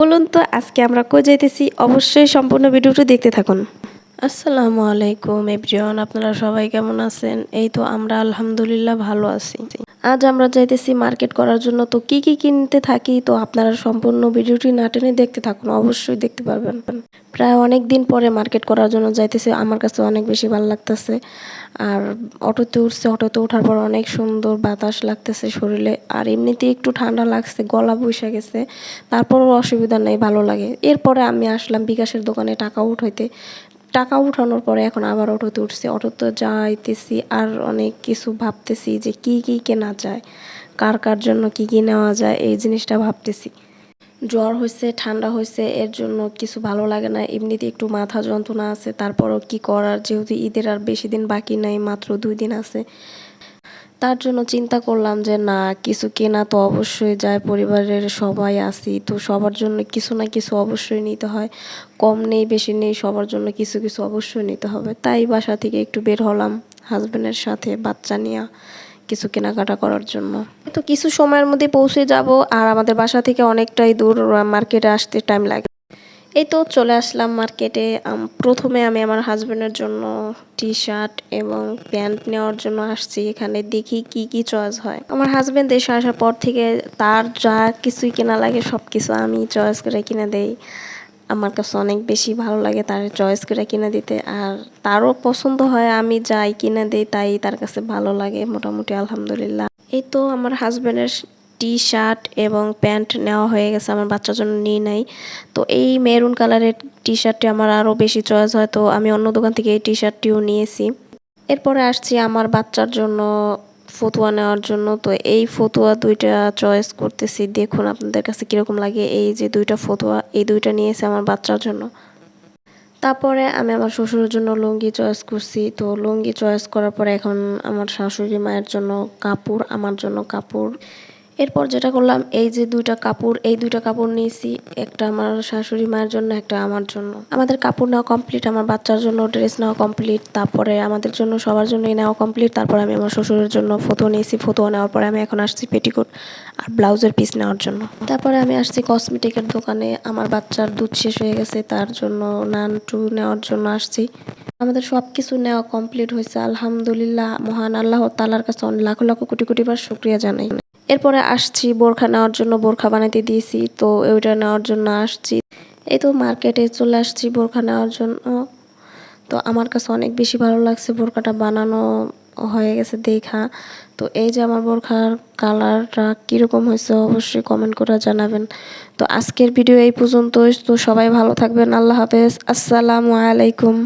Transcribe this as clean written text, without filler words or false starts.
বলুন তো আজকে আমরা কই যাইতেছি? অবশ্যই সম্পূর্ণ ভিডিওটি দেখতে থাকুন। আসসালামু আলাইকুম এভরিওয়ান, আপনারা সবাই কেমন আছেন? এই তো আমরা আলহামদুলিল্লাহ ভালো আছি। আজ আমরা যাইতেছি মার্কেট করার জন্য। তো কি কি কিনতে থাকি, তো আপনারা সম্পূর্ণ ভিডিওটি না টেনে দেখতে থাকুন, অবশ্যই দেখতে পারবেন। প্রায় অনেক দিন পরে মার্কেট করার জন্য যাইতেছি, আমার কাছে অনেক বেশি ভালো লাগতেছে। আর অটোতে উঠছে, অটোতে ওঠার পর অনেক সুন্দর বাতাস লাগতেছে শরীরে, আর এমনিতেই একটু ঠান্ডা লাগছে, গলা বসে গেছে, তারপরও অসুবিধা নেই, ভালো লাগে। এরপরে আমি আসলাম বিকাশের দোকানে টাকা উঠাইতে। টাকা উঠানোর পরে এখন আবার অটোতে উঠছি, অটোতে যাইতেছি আর অনেক কিছু ভাবতেছি যে কি কি কেনা যায়, কার কার জন্য কি কি নেওয়া যায়, এই জিনিসটা ভাবতেছি। জ্বর হয়েছে, ঠান্ডা হয়েছে, এর জন্য কিছু ভালো লাগে না, এমনিতে একটু মাথা যন্ত্রণা আছে, তারপরও কি করার, যেহেতু ঈদের আর বেশি দিন বাকি নাই, মাত্র 2 দিন আছে। তার জন্য চিন্তা করলাম যে না, কিছু কেনা তো অবশ্যই যায়, পরিবারের সবাই আছি তো সবার জন্য কিছু না কিছু অবশ্যই নিতে হয়। কম নেই বেশি নেই, সবার জন্য কিছু কিছু অবশ্যই নিতে হবে। তাই বাসা থেকে একটু বের হলাম হাজবেন্ডের সাথে, বাচ্চা নিয়ে কিছু কেনাকাটা করার জন্য। তো কিছু সময়ের মধ্যে পৌঁছে যাব, আর আমাদের বাসা থেকে অনেকটাই দূর, মার্কেটে আসতে টাইম লাগে। এই তো চলে আসলাম মার্কেটে। প্রথমে আমি আমার হাজবেন্ডের জন্য টি শার্ট এবং প্যান্ট নেওয়ার জন্য আসছি। এখানে দেখি কি কি চয়েস হয়। আমার হাজবেন্ড দেশে আসার পর থেকে তার যা কিছুই কেনা লাগে সব কিছু আমি চয়েস করে কিনে দেই। আমার কাছে অনেক বেশি ভালো লাগে তার চয়েস করে কিনে দিতে, আর তারও পছন্দ হয়, আমি যাই কিনে দিই, তাই তার কাছে ভালো লাগে মোটামুটি, আলহামদুলিল্লাহ। এই তো আমার হাজবেন্ডের টি শার্ট এবং প্যান্ট নেওয়া হয়ে গেছে, আমার বাচ্চার জন্য নিয়ে নাই। তো এই মেরুন কালারের টি শার্টটি আমার আরও বেশি চয়েস হয়, তো আমি অন্য দোকান থেকে এই টি শার্টটিও নিয়েছি। এরপরে আসছি আমার বাচ্চার জন্য ফতুয়া নেওয়ার জন্য। তো এই ফতুয়া দুইটা চয়েস করতেছি, দেখুন আপনাদের কাছে কীরকম লাগে। এই যে দুইটা ফতুয়া, এই দুইটা নিয়েছি আমার বাচ্চার জন্য। তারপরে আমি আমার শ্বশুরের জন্য লুঙ্গি চয়েস করছি। তো লুঙ্গি চয়েস করার পরে এখন আমার শাশুড়ি মায়ের জন্য কাপড়, আমার জন্য কাপড়। এরপর যেটা করলাম, এই যে দুইটা কাপড়, এই দুইটা কাপড় নিয়েছি, একটা আমার শাশুড়ি মায়ের জন্য, একটা আমার জন্য। আমাদের কাপড় নেওয়া কমপ্লিট, আমার বাচ্চার জন্য ড্রেস নেওয়া কমপ্লিট, তারপরে আমাদের জন্য সবার জন্যই নেওয়া কমপ্লিট। তারপরে আমি আমার শ্বশুরের জন্য ফতুয়া নিয়েছি, ফতুয়া নেওয়ার পরে আমি এখন আসছি পেটিকোট আর ব্লাউজের পিস নেওয়ার জন্য। তারপরে আমি আসছি কসমেটিকের দোকানে, আমার বাচ্চার দুধ শেষ হয়ে গেছে, তার জন্য নানটু নেওয়ার জন্য আসছি। আমাদের সব কিছু নেওয়া কমপ্লিট হয়েছে, আলহামদুলিল্লাহ। মহান আল্লাহ তাআলার কাছে লাখো লাখো কোটি কোটি বার শুকরিয়া জানাই। এরপরে আসছি বোরখা নেওয়ার জন্য, বোরখা বানাইতে দিয়েছি, তো ওইটা নেওয়ার জন্য আসছি। এই তো মার্কেটে চলে আসছি বোরখা নেওয়ার জন্য। তো আমার কাছে অনেক বেশি ভালো লাগছে, বোরখাটা বানানো হয়ে গেছে দেখা। তো এই যে আমার বোরখার কালারটা কীরকম হয়েছে অবশ্যই কমেন্ট করে জানাবেন। তো আজকের ভিডিও এই পর্যন্তই। তো সবাই ভালো থাকবেন, আল্লাহ হাফেজ, আসসালামু আলাইকুম।